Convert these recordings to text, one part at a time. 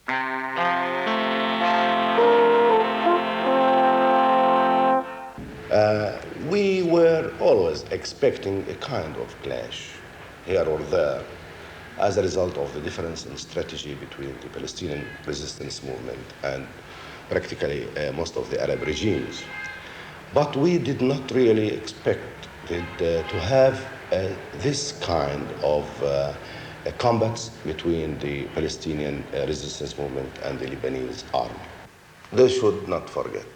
We were always expecting a kind of clash here or there as a result of the difference in strategy between the Palestinian resistance movement and practically most of the Arab regimes. But we did not really expect to have this kind of combats between the Palestinian resistance movement and the Lebanese army. They should not forget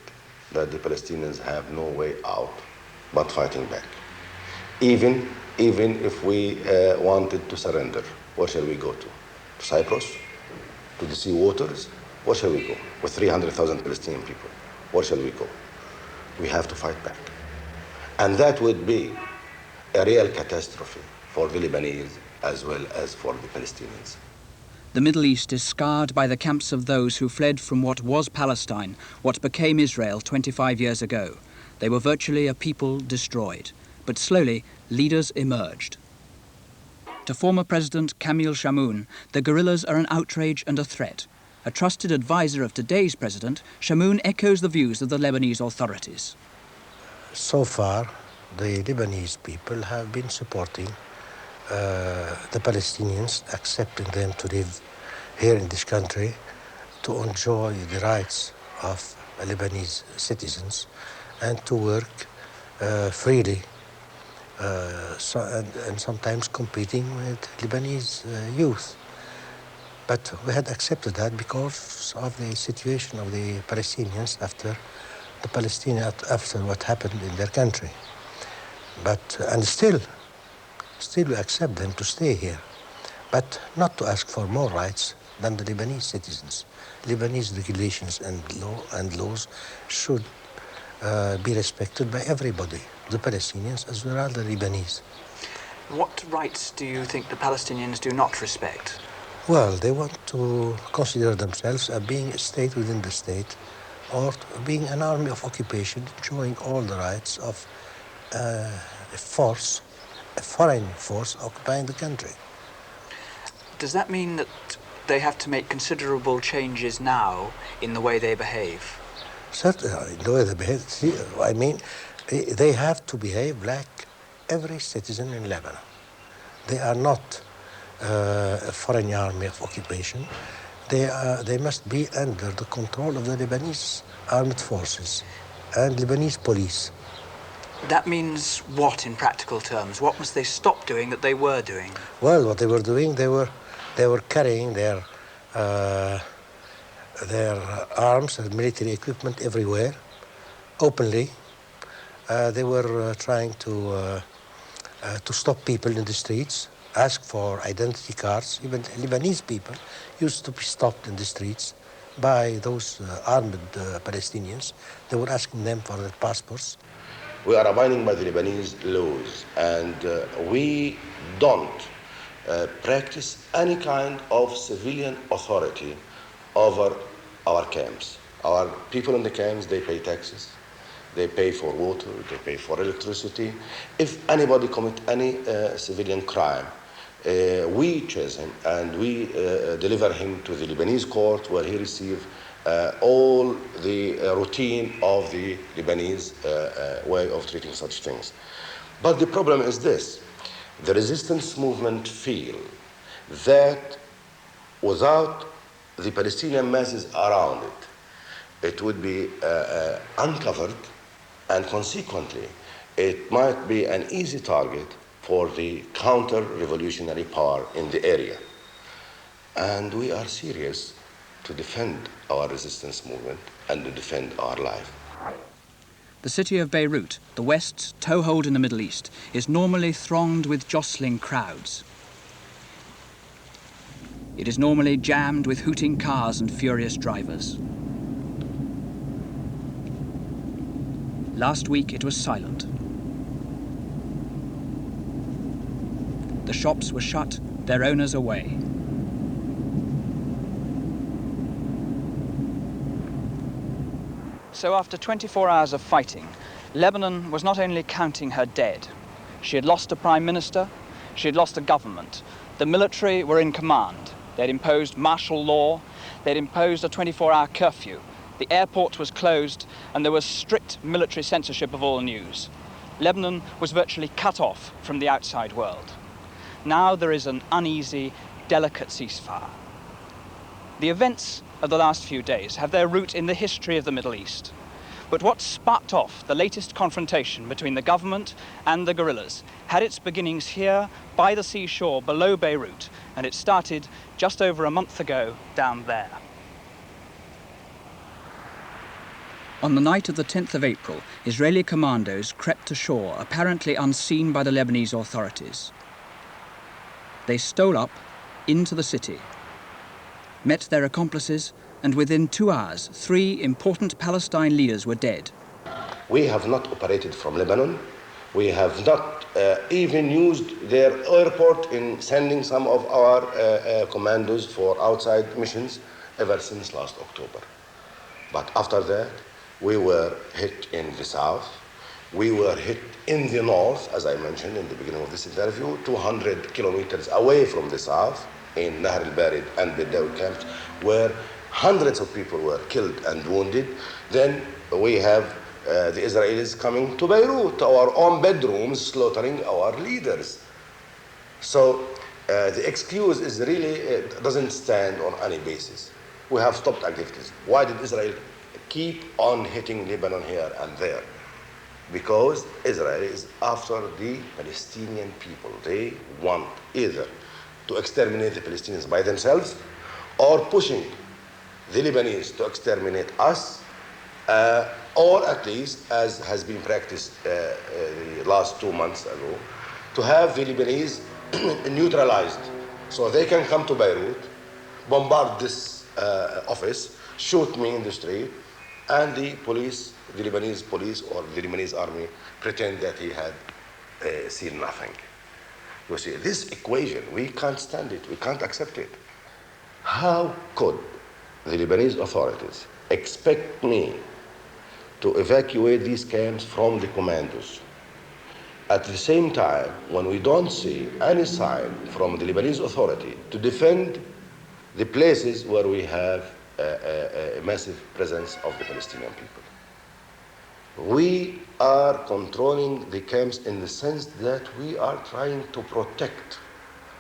that the Palestinians have no way out but fighting back. Even if we wanted to surrender, where shall we go to? To Cyprus? To the sea waters? Where shall we go? With 300,000 Palestinian people, where shall we go? We have to fight back. And that would be a real catastrophe for the Lebanese as well as for the Palestinians. The Middle East is scarred by the camps of those who fled from what was Palestine, what became Israel 25 years ago. They were virtually a people destroyed, but slowly leaders emerged. To former President Camille Chamoun, the guerrillas are an outrage and a threat. A trusted advisor of today's president, Chamoun echoes the views of the Lebanese authorities. So far, the Lebanese people have been supporting the Palestinians, accepting them to live here in this country, to enjoy the rights of Lebanese citizens, and to work freely, and sometimes competing with Lebanese youth. But we had accepted that because of the situation of the Palestinians after what happened in their country. And still we accept them to stay here, but not to ask for more rights than the Lebanese citizens. Lebanese regulations and laws should be respected by everybody, the Palestinians as well as the Lebanese. What rights do you think the Palestinians do not respect? Well, they want to consider themselves as being a state within the state, or being an army of occupation, enjoying all the rights of a foreign force occupying the country. Does that mean that they have to make considerable changes now in the way they behave? Certainly, in the way they behave. I mean, they have to behave like every citizen in Lebanon. They are not a foreign army of occupation. They must be under the control of the Lebanese armed forces and Lebanese police. That means what in practical terms? What must they stop doing that they were doing? Well, what they were doing, they were carrying their arms and military equipment everywhere, openly. They were trying to stop people in the streets, ask for identity cards. Even Lebanese people used to be stopped in the streets by those armed Palestinians. They were asking them for their passports. We are abiding by the Lebanese laws, and we don't practice any kind of civilian authority over our camps. Our people in the camps, they pay taxes, they pay for water, they pay for electricity. If anybody commit any civilian crime, we chase him and we deliver him to the Lebanese court, where he receives all the routine of the Lebanese way of treating such things. But the problem is this: the resistance movement feel that without the Palestinian masses around it would be uncovered, and consequently it might be an easy target for the counter-revolutionary power in the area. And we are serious to defend our resistance movement and to defend our life. The city of Beirut, the West's toehold in the Middle East, is normally thronged with jostling crowds. It is normally jammed with hooting cars and furious drivers. Last week it was silent. The shops were shut, their owners away. So after 24 hours of fighting, Lebanon was not only counting her dead. She had lost a prime minister, she had lost a government. The military were in command. They'd imposed martial law. They'd imposed a 24-hour curfew. The airport was closed, and there was strict military censorship of all news. Lebanon was virtually cut off from the outside world. Now there is an uneasy, delicate ceasefire. The events of the last few days have their root in the history of the Middle East. But what sparked off the latest confrontation between the government and the guerrillas had its beginnings here by the seashore below Beirut, and it started just over a month ago down there. On the night of the 10th of April, Israeli commandos crept ashore, apparently unseen by the Lebanese authorities. They stole up into the city, met their accomplices, and within 2 hours, 3 important Palestine leaders were dead. We have not operated from Lebanon. We have not even used their airport in sending some of our commandos for outside missions ever since last October. But after that, we were hit in the south. We were hit in the north, as I mentioned in the beginning of this interview, 200 kilometers away from the south, in Nahr al-Barid and the Bedawi camps, where hundreds of people were killed and wounded. Then we have the Israelis coming to Beirut, to our own bedrooms, slaughtering our leaders. So the excuse is really, doesn't stand on any basis. We have stopped activities. Why did Israel keep on hitting Lebanon here and there? Because Israel is after the Palestinian people. They want either to exterminate the Palestinians by themselves or pushing the Lebanese to exterminate us, or at least, as has been practiced the last 2 months ago, to have the Lebanese neutralized so they can come to Beirut, bombard this office, shoot me in the street, and the police, the Lebanese police or the Lebanese army, pretend that he had seen nothing. You see, this equation, we can't stand it, we can't accept it. How could the Lebanese authorities expect me to evacuate these camps from the commandos at the same time when we don't see any sign from the Lebanese authority to defend the places where we have a massive presence of the Palestinian people? We are controlling the camps in the sense that we are trying to protect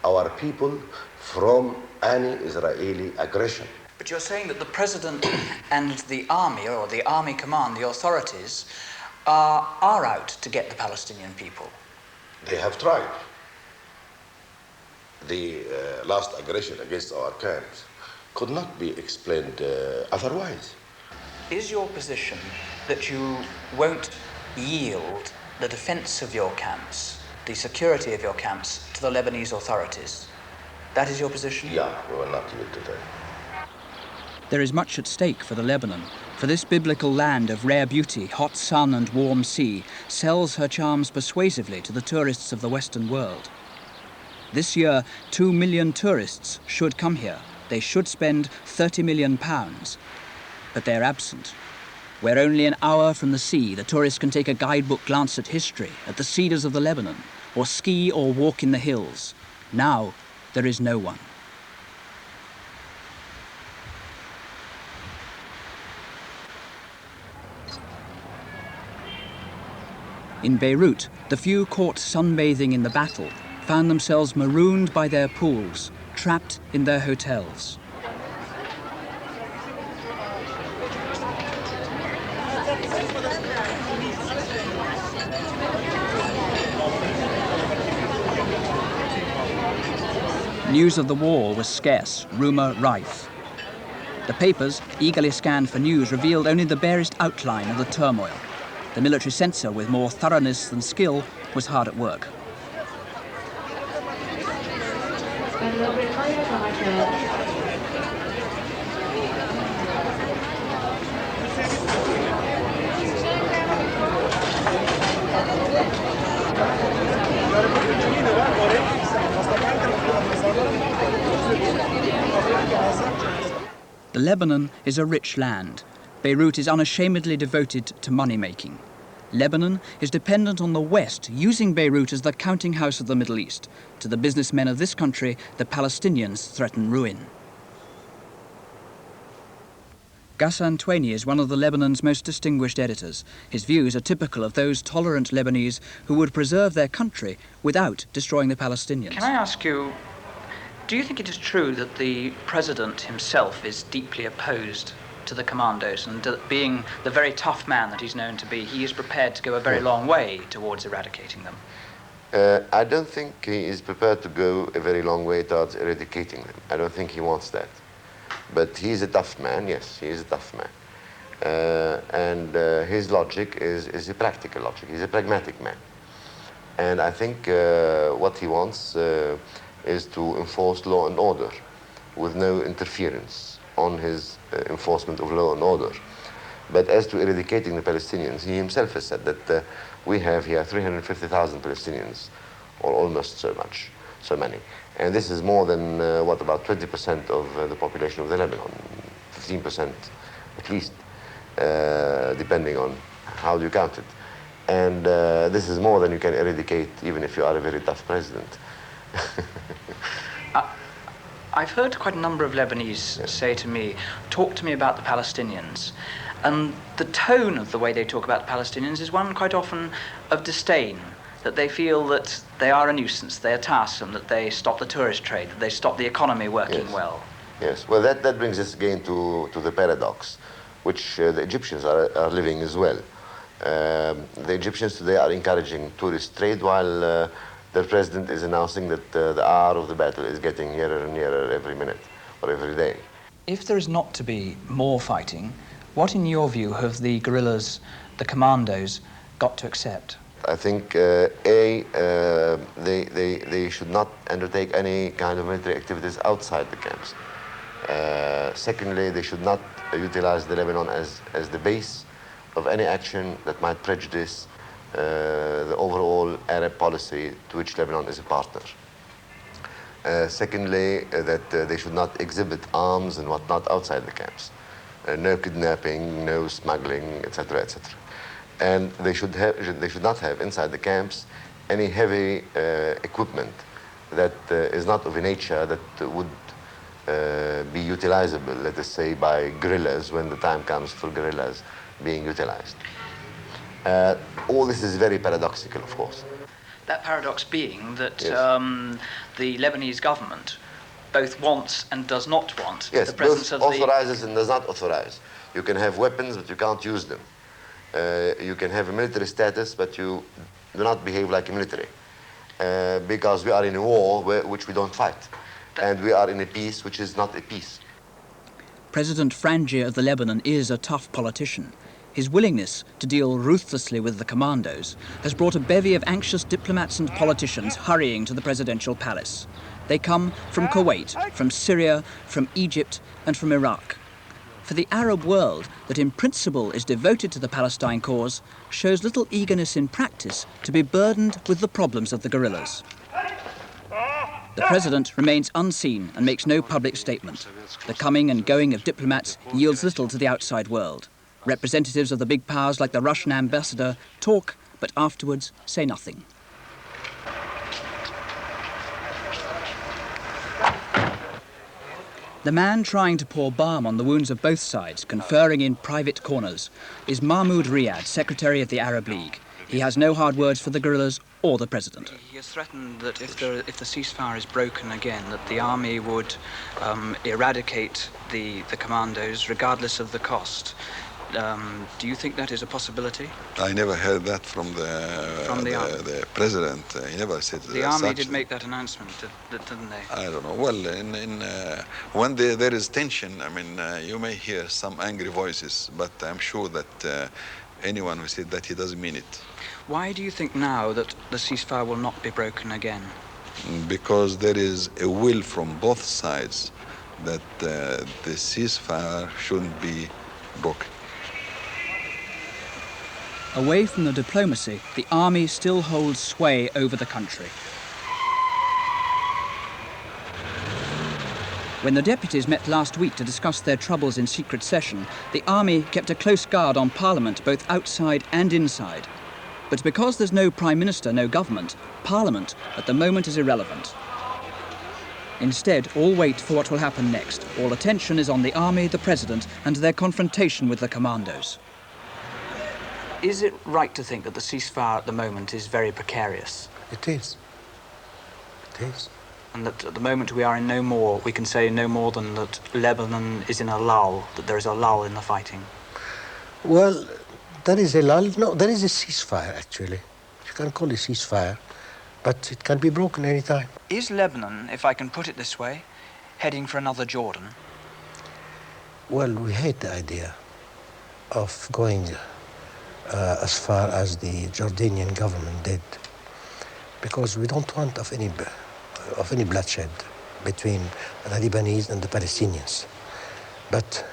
our people from any Israeli aggression. But you're saying that the president and the army, or the army command, the authorities, are out to get the Palestinian people. They have tried. The last aggression against our camps could not be explained otherwise. Is your position that you won't yield the defense of your camps, the security of your camps, to the Lebanese authorities? That is your position? Yeah, we will not yield to that. There is much at stake for the Lebanon, for this biblical land of rare beauty, hot sun and warm sea, sells her charms persuasively to the tourists of the Western world. This year, 2 million tourists should come here. They should spend £30 million, but they're absent. Where only an hour from the sea, the tourist can take a guidebook glance at history, at the cedars of the Lebanon, or ski or walk in the hills. Now, there is no one. In Beirut, the few caught sunbathing in the battle found themselves marooned by their pools, trapped in their hotels. News of the war was scarce, rumour rife. The papers, eagerly scanned for news, revealed only the barest outline of the turmoil. The military censor, with more thoroughness than skill, was hard at work. The Lebanon is a rich land. Beirut is unashamedly devoted to money-making. Lebanon is dependent on the West, using Beirut as the counting house of the Middle East. To the businessmen of this country, the Palestinians threaten ruin. Ghassan Twaini is one of the Lebanon's most distinguished editors. His views are typical of those tolerant Lebanese who would preserve their country without destroying the Palestinians. Can I ask you, do you think it is true that the president himself is deeply opposed to the commandos, and that being the very tough man that he's known to be, he is prepared to go a very long way towards eradicating them? I don't think he is prepared to go a very long way towards eradicating them. I don't think he wants that. But he's a tough man, yes, he is a tough man. And his logic is a practical logic. He's a pragmatic man. And I think what he wants is to enforce law and order with no interference on his enforcement of law and order. But as to eradicating the Palestinians, he himself has said that we have here 350,000 Palestinians, or almost so many. And this is more than, about 20% of the population of the Lebanon, 15% at least, depending on how you count it. And this is more than you can eradicate, even if you are a very tough president. I've heard quite a number of Lebanese say to me, talk to me about the Palestinians. And the tone of the way they talk about the Palestinians is one quite often of disdain, that they feel that they are a nuisance, they are tiresome, that they stop the tourist trade, that they stop the economy working well. Yes, well, that brings us again to the paradox, which the Egyptians are living as well. The Egyptians today are encouraging tourist trade, while their president is announcing that the hour of the battle is getting nearer and nearer every minute or every day. If there is not to be more fighting, what in your view have the guerrillas, the commandos, got to accept? I think, they should not undertake any kind of military activities outside the camps. Secondly, they should not utilize the Lebanon as the base of any action that might prejudice the overall Arab policy to which Lebanon is a partner. Secondly, that they should not exhibit arms and whatnot outside the camps. No kidnapping, no smuggling, etc., etc. And they should not have inside the camps any heavy equipment that is not of a nature that would be utilizable, let us say, by guerrillas when the time comes for guerrillas being utilized. All this is very paradoxical, of course. That paradox being that Yes. The Lebanese government both wants and does not want Yes, the presence both of the... authorizes and does not authorize. You can have weapons, but you can't use them. You can have a military status, but you do not behave like a military. Because we are in a war which we don't fight. And we are in a peace which is not a peace. President Frangieh of the Lebanon is a tough politician. His willingness to deal ruthlessly with the commandos has brought a bevy of anxious diplomats and politicians hurrying to the presidential palace. They come from Kuwait, from Syria, from Egypt, and from Iraq. For the Arab world, that in principle is devoted to the Palestine cause, shows little eagerness in practice to be burdened with the problems of the guerrillas. The president remains unseen and makes no public statement. The coming and going of diplomats yields little to the outside world. Representatives of the big powers like the Russian ambassador talk, but afterwards say nothing. The man trying to pour balm on the wounds of both sides, conferring in private corners, is Mahmoud Riad, Secretary of the Arab League. He has no hard words for the guerrillas or the president. He has threatened that if the ceasefire is broken again, that the army would eradicate the commandos regardless of the cost. Do you think that is a possibility? I never heard that from the president. He never said that. The army did make that announcement, didn't they? I don't know. Well, when there is tension, I mean, you may hear some angry voices, but I'm sure that anyone who said that, he doesn't mean it. Why do you think now that the ceasefire will not be broken again? Because there is a will from both sides that the ceasefire shouldn't be broken. Away from the diplomacy, the army still holds sway over the country. When the deputies met last week to discuss their troubles in secret session, the army kept a close guard on Parliament both outside and inside. But because there's no Prime Minister, no government, Parliament at the moment is irrelevant. Instead, all wait for what will happen next. All attention is on the army, the president, and their confrontation with the commandos. Is it right to think that the ceasefire at the moment is very precarious? It is. It is. And that at the moment we are in no more, we can say no more than that Lebanon is in a lull, that there is a lull in the fighting? Well, there is a lull. No, there is a ceasefire, actually. You can call it ceasefire, but it can be broken any time. Is Lebanon, if I can put it this way, heading for another Jordan? Well, we hate the idea of going as far as the Jordanian government did, because we don't want of any bloodshed between the Lebanese and the Palestinians. But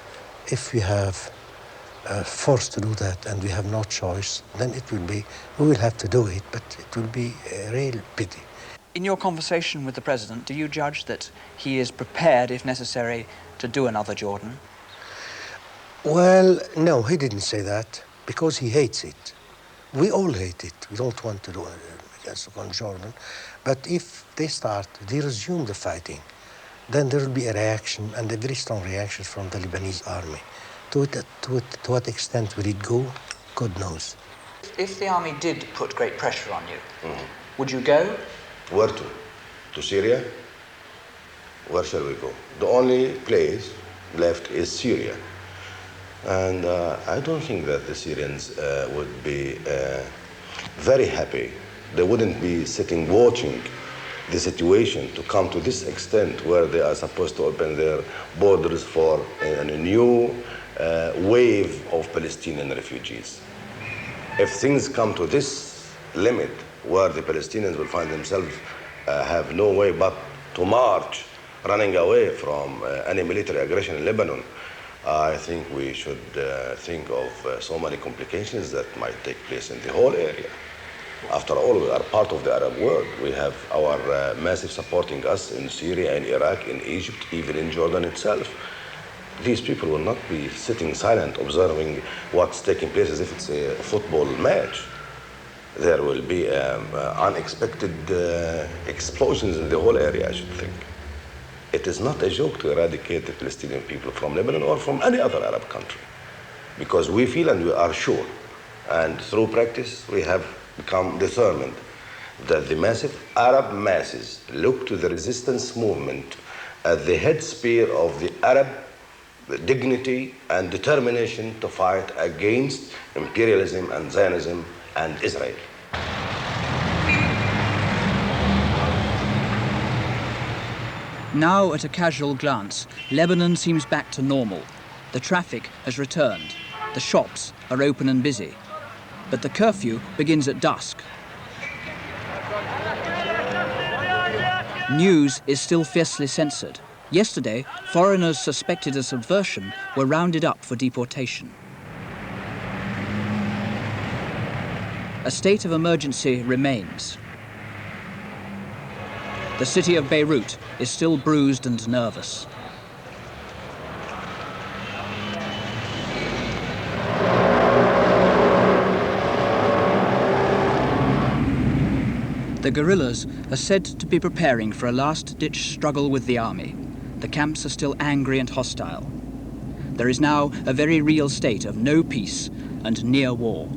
if we have forced to do that and we have no choice, then we will have to do it, but it will be a real pity. In your conversation with the president, do you judge that he is prepared, if necessary, to do another Jordan? Well, no, he didn't say that, because he hates it. We all hate it. We don't want to do it against Jordan. But if they resume the fighting, then there will be a reaction, and a very strong reaction from the Lebanese army. To what extent will it go? God knows. If the army did put great pressure on you, would you go? Where to? To Syria? Where shall we go? The only place left is Syria. And I don't think that the Syrians would be very happy. They wouldn't be sitting watching the situation to come to this extent where they are supposed to open their borders for a new wave of Palestinian refugees. If things come to this limit where the Palestinians will find themselves have no way but to march, running away from any military aggression in Lebanon, I think we should think of so many complications that might take place in the whole area. After all, we are part of the Arab world. We have our massive supporting us in Syria, in Iraq, in Egypt, even in Jordan itself. These people will not be sitting silent, observing what's taking place as if it's a football match. There will be unexpected explosions in the whole area, I should think. It is not a joke to eradicate the Palestinian people from Lebanon or from any other Arab country, because we feel and we are sure, and through practice we have become determined that the massive Arab masses look to the resistance movement as the head spear of the Arab dignity and determination to fight against imperialism and Zionism and Israel. Now, at a casual glance, Lebanon seems back to normal. The traffic has returned. The shops are open and busy. But the curfew begins at dusk. News is still fiercely censored. Yesterday, foreigners suspected of subversion were rounded up for deportation. A state of emergency remains. The city of Beirut is still bruised and nervous. The guerrillas are said to be preparing for a last-ditch struggle with the army. The camps are still angry and hostile. There is now a very real state of no peace and near war.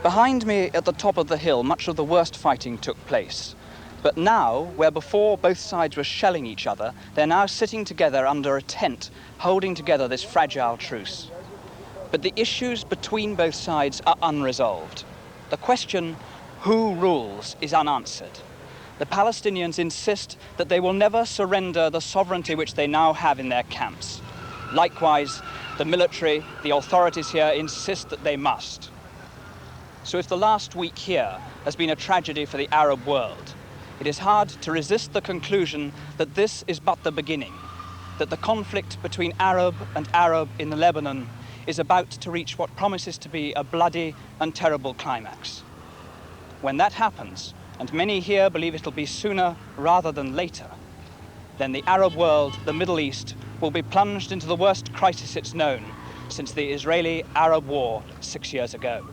Behind me at the top of the hill, much of the worst fighting took place. But now, where before both sides were shelling each other, they're now sitting together under a tent, holding together this fragile truce. But the issues between both sides are unresolved. The question, who rules, is unanswered. The Palestinians insist that they will never surrender the sovereignty which they now have in their camps. Likewise, the military, the authorities here insist that they must. So if the last week here has been a tragedy for the Arab world, it is hard to resist the conclusion that this is but the beginning, that the conflict between Arab and Arab in the Lebanon is about to reach what promises to be a bloody and terrible climax. When that happens, and many here believe it'll be sooner rather than later, then the Arab world, the Middle East, will be plunged into the worst crisis it's known since the Israeli-Arab war 6 years ago.